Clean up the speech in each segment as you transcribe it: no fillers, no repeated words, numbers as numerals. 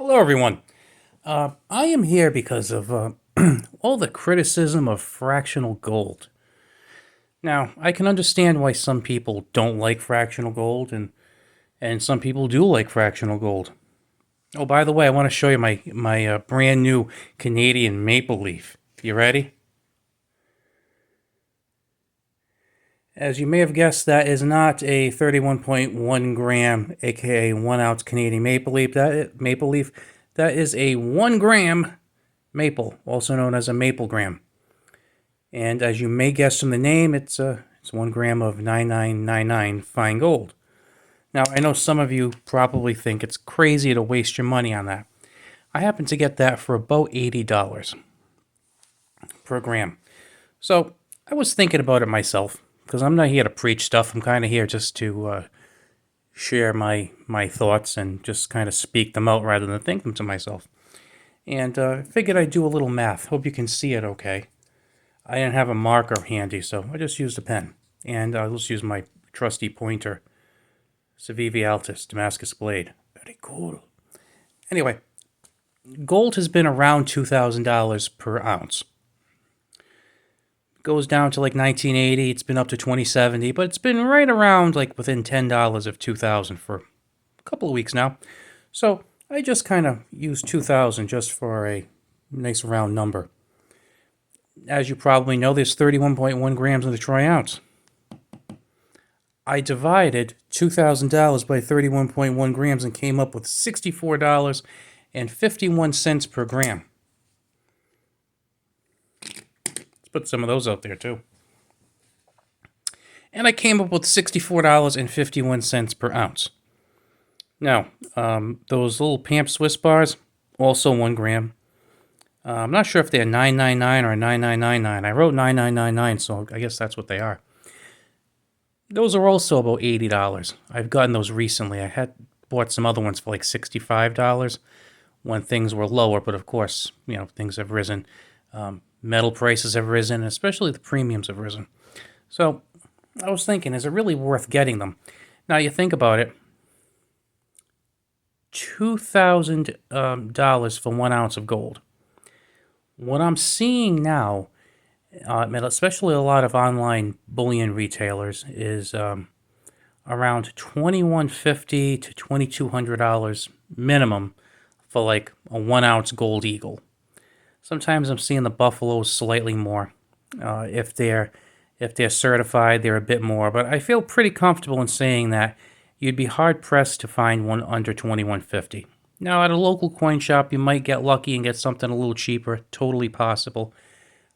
Hello, everyone. I am here because of all the criticism of fractional gold. Now, I can understand why some people don't like fractional gold, and some people do like fractional gold. Oh, by the way, I want to show you my brand new Canadian maple leaf. You ready? As you may have guessed, that is not a 31.1 gram, aka 1 ounce Canadian maple leaf. That is a 1 gram maple, also known as a maple gram. And as you may guess from the name, it's 1 gram of 9999 fine gold. Now, I know some of you probably think it's crazy to waste your money on that. I happen to get that for about $80 per gram. So I was thinking about it myself because I'm not here to preach stuff. I'm kind of here just to share my thoughts and just kind of speak them out rather than think them to myself. And figured I'd do a little math. Hope you can see it okay. I didn't have a marker handy, so I just used a pen. And I'll just use my trusty pointer, Civivi Altus Damascus Blade. Very cool. Anyway, gold has been around $2,000 per ounce. Goes down to like 1980. It's been up to 2070, but it's been right around like within $10 of 2,000 for a couple of weeks now. So I just kind of used 2,000 just for a nice round number. As you probably know, there's 31.1 grams in the troy ounce. I divided $2,000 by 31.1 grams and came up with $64.51 per gram. Let's put some of those out there too. And I came up with $64.51 per ounce. Now, those little Pamp Swiss bars, also 1 gram. I'm not sure if they're 999 or 9999. I wrote 9999, so I guess that's what they are. Those are also about $80. I've gotten those recently. I had bought some other ones for like $65 when things were lower, but of course, things have risen. Metal prices have risen, especially the premiums have risen. So I was thinking, is it really worth getting them? Now you think about it, $2,000 for 1 ounce of gold. What I'm seeing now, especially a lot of online bullion retailers, is around $2,150 to $2,200 minimum for like a 1 ounce gold eagle. Sometimes I'm seeing the buffaloes slightly more. If they're certified, they're a bit more. But I feel pretty comfortable in saying that you'd be hard pressed to find one under $2,150. Now, at a local coin shop, you might get lucky and get something a little cheaper. Totally possible.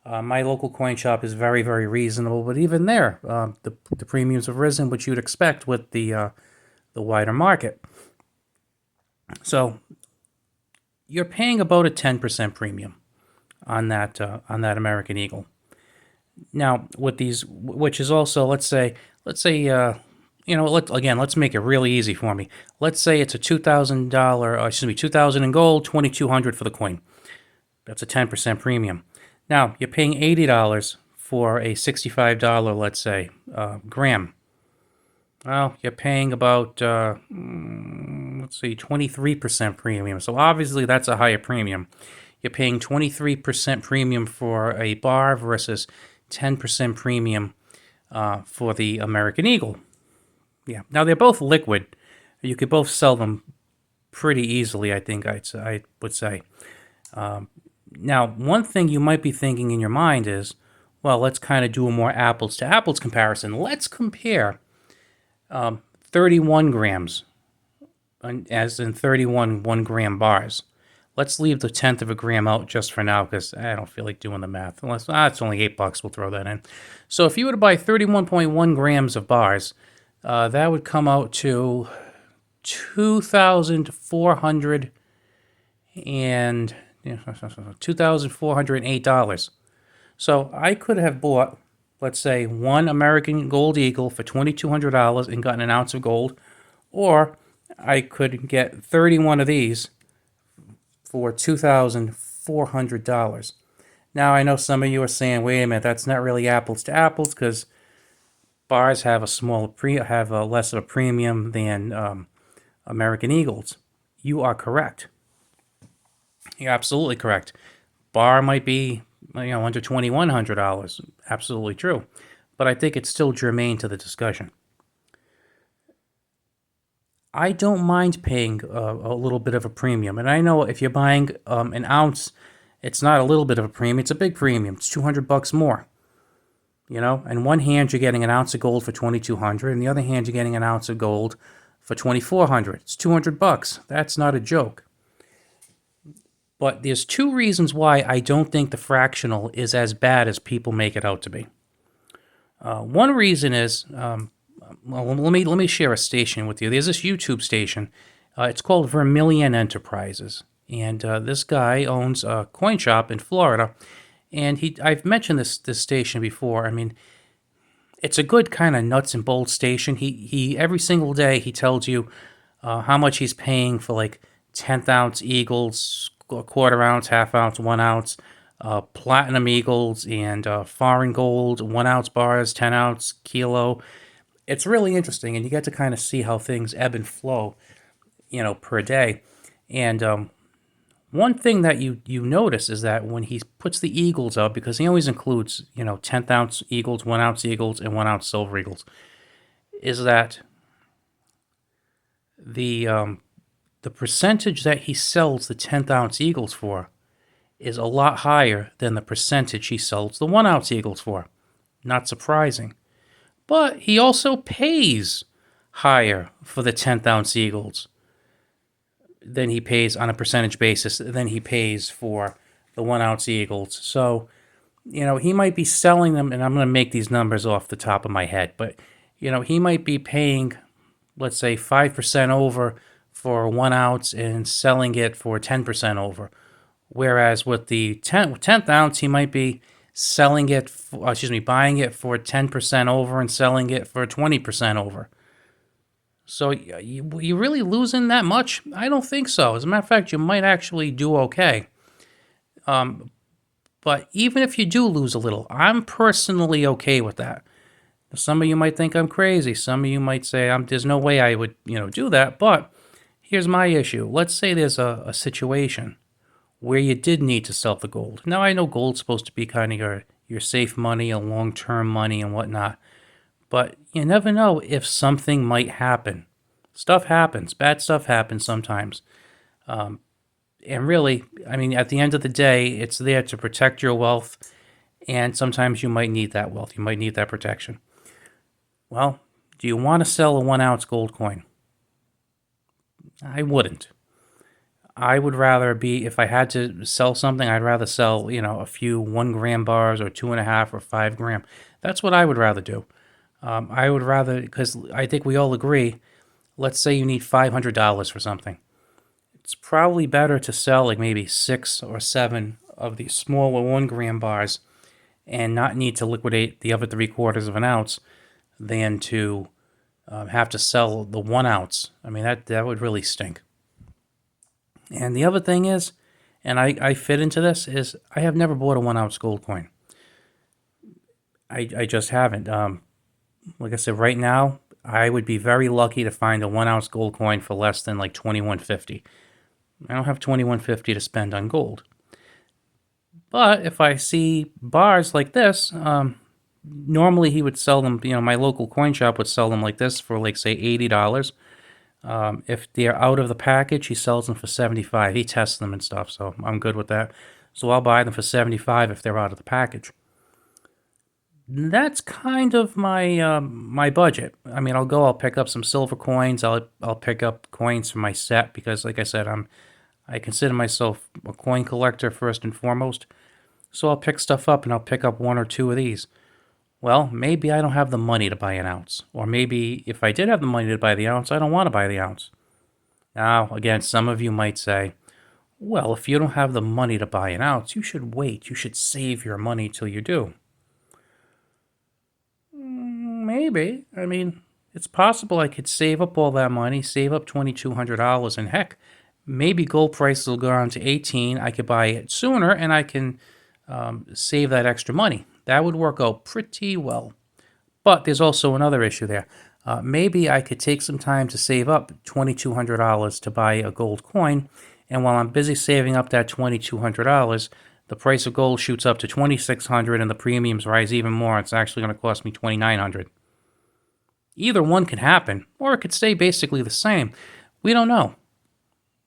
My local coin shop is very, very reasonable, but even there, the premiums have risen, which you'd expect with the wider market. So you're paying about a 10% premium on that American Eagle. Now, with these, which is also, let's say. Let's make it really easy for me. Let's say it's a $2,000 in gold, $2,200 for the coin. That's a 10% premium. Now, you're paying $80 for a $65, let's say, gram. Well, you're paying about, 23% premium. So obviously that's a higher premium. You're paying 23% premium for a bar versus 10% premium for the American Eagle. Yeah. Now, they're both liquid. You could both sell them pretty easily, I think I would say. Now, one thing you might be thinking in your mind is, well, let's kind of do a more apples-to-apples comparison. Let's compare 31 grams, as in 31 1-gram bars. Let's leave the 1/10 of a gram out just for now because I don't feel like doing the math. Unless, it's only $8, we'll throw that in. So if you were to buy 31.1 grams of bars, that would come out to $2,408. So I could have bought, let's say, 1 American Gold Eagle for $2,200 and gotten an ounce of gold, or I could get 31 of these for $2,400. Now I know some of you are saying, "Wait a minute, that's not really apples to apples because bars have a less of a premium than American Eagles." You are correct. You're absolutely correct. Bar might be, under $2,100. Absolutely true. But I think it's still germane to the discussion. I don't mind paying a little bit of a premium. And I know if you're buying an ounce, it's not a little bit of a premium, it's a big premium. It's $200 more. In one hand you're getting an ounce of gold for 2,200, and the other hand you're getting an ounce of gold for 2,400. It's $200. That's not a joke. But there's two reasons why I don't think the fractional is as bad as people make it out to be. One reason is, let me share a station with you. There's this YouTube station. It's called Vermilion Enterprises, and this guy owns a coin shop in Florida. And I've mentioned this station before. I mean, it's a good kind of nuts and bolts station. He every single day he tells you how much he's paying for like 10th ounce eagles, a quarter ounce, half ounce, 1 ounce, platinum eagles, and foreign gold, 1 ounce bars, 10 ounce, kilo. It's really interesting, and you get to kind of see how things ebb and flow, per day. And one thing that you notice is that when he puts the eagles up, because he always includes, 10th ounce eagles, 1 ounce eagles, and 1 ounce silver eagles, is that the percentage that he sells the 10th ounce eagles for is a lot higher than the percentage he sells the 1 ounce eagles for. Not surprising. But he also pays higher for the 10th ounce eagles than he pays on a percentage basis than he pays for the 1 ounce eagles. So, he might be selling them, and I'm going to make these numbers off the top of my head, but, he might be paying, let's say, 5% over for 1 ounce and selling it for 10% over. Whereas with the 10th ounce, he might be selling it, buying it for 10% over and selling it for 20% over. So you really losing that much? I don't think so. As a matter of fact, you might actually do okay. But even if you do lose a little, I'm personally okay with that. Some of you might think I'm crazy. Some of you might say there's no way I would, do that. But here's my issue. Let's say there's a situation where you did need to sell the gold. Now, I know gold's supposed to be kind of your safe money, a long-term money and whatnot. But you never know if something might happen. Stuff happens. Bad stuff happens sometimes. And really, at the end of the day, it's there to protect your wealth. And sometimes you might need that wealth. You might need that protection. Well, do you want to sell a 1 ounce gold coin? I wouldn't. I would rather if I had to sell something, I'd rather sell, a few 1 gram bars or 2.5 or 5 gram. That's what I would rather do. I would rather, because I think we all agree, let's say you need $500 for something. It's probably better to sell like maybe 6 or 7 of these smaller 1 gram bars and not need to liquidate the other 3/4 of an ounce than to have to sell the 1 ounce. That would really stink. And the other thing is, and I fit into this, is I have never bought a 1 ounce gold coin. I just haven't. Like I said, right now, I would be very lucky to find a 1 ounce gold coin for less than like $21.50. I don't have $21.50 to spend on gold. But if I see bars like this, normally he would sell them, my local coin shop would sell them like this for like, say, $80. If they're out of the package, he sells them for $75. He tests them and stuff, so I'm good with that. So I'll buy them for $75 if they're out of the package. That's kind of my my budget. I'll pick up some silver coins. I'll pick up coins for my set because, like I said, I consider myself a coin collector first and foremost. So I'll pick stuff up and I'll pick up 1 or 2 of these. Well, maybe I don't have the money to buy an ounce, or maybe if I did have the money to buy the ounce, I don't want to buy the ounce. Now, again, some of you might say, well, if you don't have the money to buy an ounce, you should wait. You should save your money till you do. Maybe. It's possible I could save up all that money, save up $2,200, and heck, maybe gold prices will go down to 18. I could buy it sooner, and I can save that extra money. That would work out pretty well. But there's also another issue there. Maybe I could take some time to save up $2,200 to buy a gold coin, And while I'm busy saving up that $2,200, the price of gold shoots up to $2,600 and the premiums rise even more. It's actually going to cost me $2,900. Either one could happen, or it could stay basically the same. We don't know.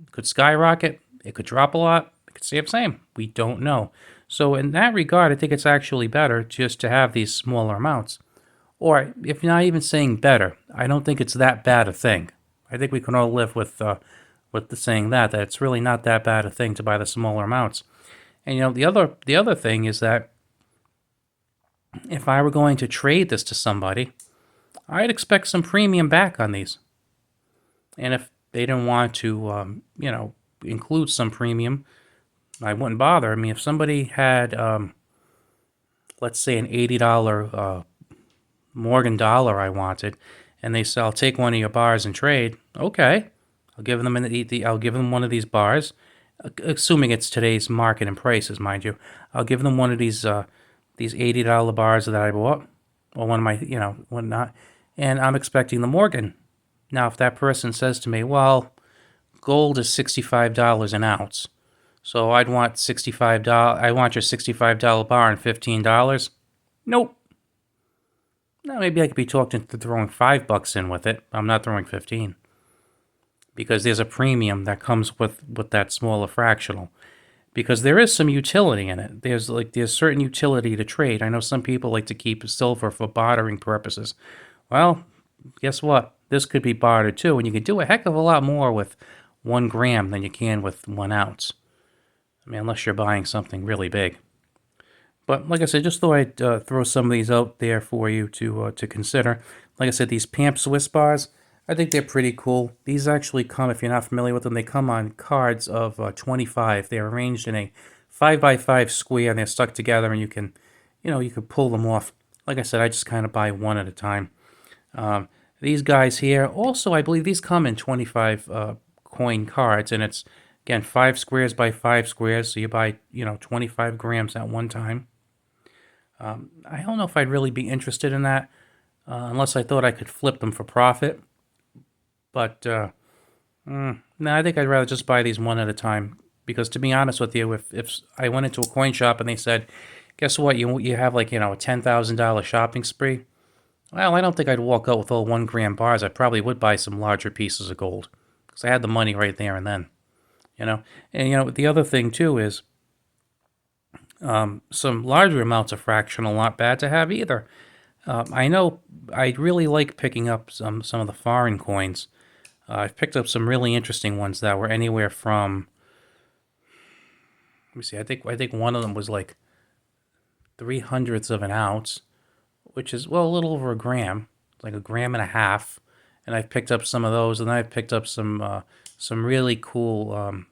It could skyrocket, it could drop a lot, it could stay the same. We don't know. So in that regard, I think it's actually better just to have these smaller amounts. Or if you're not even saying better, I don't think it's that bad a thing. I think we can all live with the saying that it's really not that bad a thing to buy the smaller amounts. And the other thing is that if I were going to trade this to somebody, I'd expect some premium back on these. And if they didn't want to, include some premium, I wouldn't bother. I mean, if somebody had, let's say, an $80 Morgan dollar I wanted, and they say, "I'll take one of your bars and trade." Okay, I'll give them I'll give them one of these bars, assuming it's today's market and prices, mind you. I'll give them one of these $80 bars that I bought, or one of my, whatnot, and I'm expecting the Morgan. Now, if that person says to me, "Well, gold is $65 an ounce, so I'd want $65. I want your $65 bar and $15." Nope. Now, maybe I could be talked into throwing $5 in with it. I'm not throwing 15 because there's a premium that comes with that smaller fractional. Because there is some utility in it. There's certain utility to trade. I know some people like to keep silver for bartering purposes. Well, guess what? This could be bartered too, and you can do a heck of a lot more with 1 gram than you can with 1 ounce. I mean, unless you're buying something really big. But like I said, just thought I'd throw some of these out there for you to consider. Like I said, these Pamp Swiss bars, I think they're pretty cool. These actually come, if you're not familiar with them, they come on cards of 25. They're arranged in a 5x5 square, and they're stuck together, and you can pull them off. Like I said, I just kind of buy one at a time. These guys here, also, I believe these come in 25 coin cards, and it's, again, 5 squares by 5 squares, so you buy, 25 grams at one time. I don't know if I'd really be interested in that, unless I thought I could flip them for profit. But, no, I think I'd rather just buy these one at a time. Because to be honest with you, if I went into a coin shop and they said, "Guess what, you have like, a $10,000 shopping spree," well, I don't think I'd walk out with all 1 gram bars. I probably would buy some larger pieces of gold. Because I had the money right there and then. And, the other thing, too, is some larger amounts of fractional, not bad to have either. I know I'd really like picking up some of the foreign coins. I've picked up some really interesting ones that were anywhere from, let me see, I think one of them was like 0.03 of an ounce, which is, well, a little over a gram, like 1.5 grams. And I've picked up some of those, and I've picked up some really cool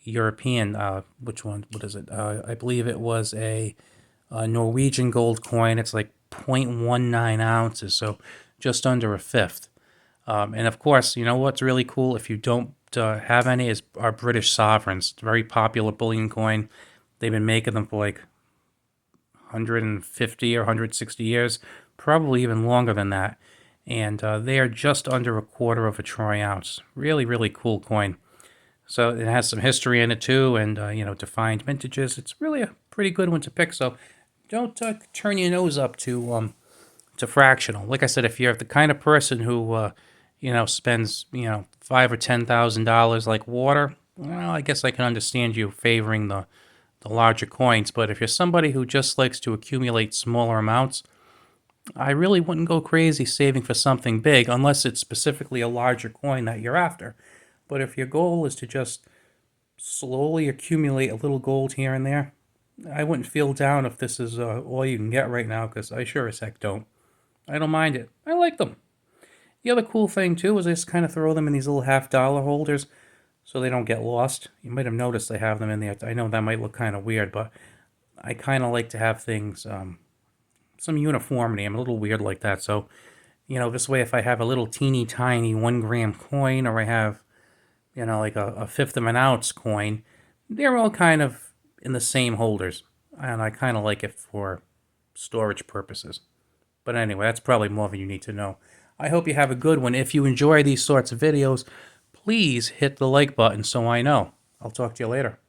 European, which one, what is it? I believe it was a Norwegian gold coin. It's like 0.19 ounces, so just under a fifth. And of course, you know what's really cool, if you don't have any, is our British sovereigns. It's a very popular bullion coin. They've been making them for like 150 or 160 years, probably even longer than that. And they are just under a quarter of a troy ounce. Really, really cool coin. So it has some history in it too, and defined vintages. It's really a pretty good one to pick. So don't turn your nose up to fractional. Like I said, if you're the kind of person who spends $5,000 or $10,000 like water, well, I guess I can understand you favoring the larger coins. But if you're somebody who just likes to accumulate smaller amounts, I really wouldn't go crazy saving for something big unless it's specifically a larger coin that you're after. But if your goal is to just slowly accumulate a little gold here and there, I wouldn't feel down if this is all you can get right now, because I sure as heck don't. I don't mind it. I like them. The other cool thing, too, is I just kind of throw them in these little $half holders so they don't get lost. You might have noticed I have them in there. I know that might look kind of weird, but I kind of like to have things, some uniformity. I'm a little weird like that. So, this way, if I have a little teeny tiny 1 gram coin, or I have, like a fifth of an ounce coin, they're all kind of in the same holders. And I kind of like it for storage purposes. But anyway, that's probably more than you need to know. I hope you have a good one. If you enjoy these sorts of videos, please hit the like button so I know. I'll talk to you later.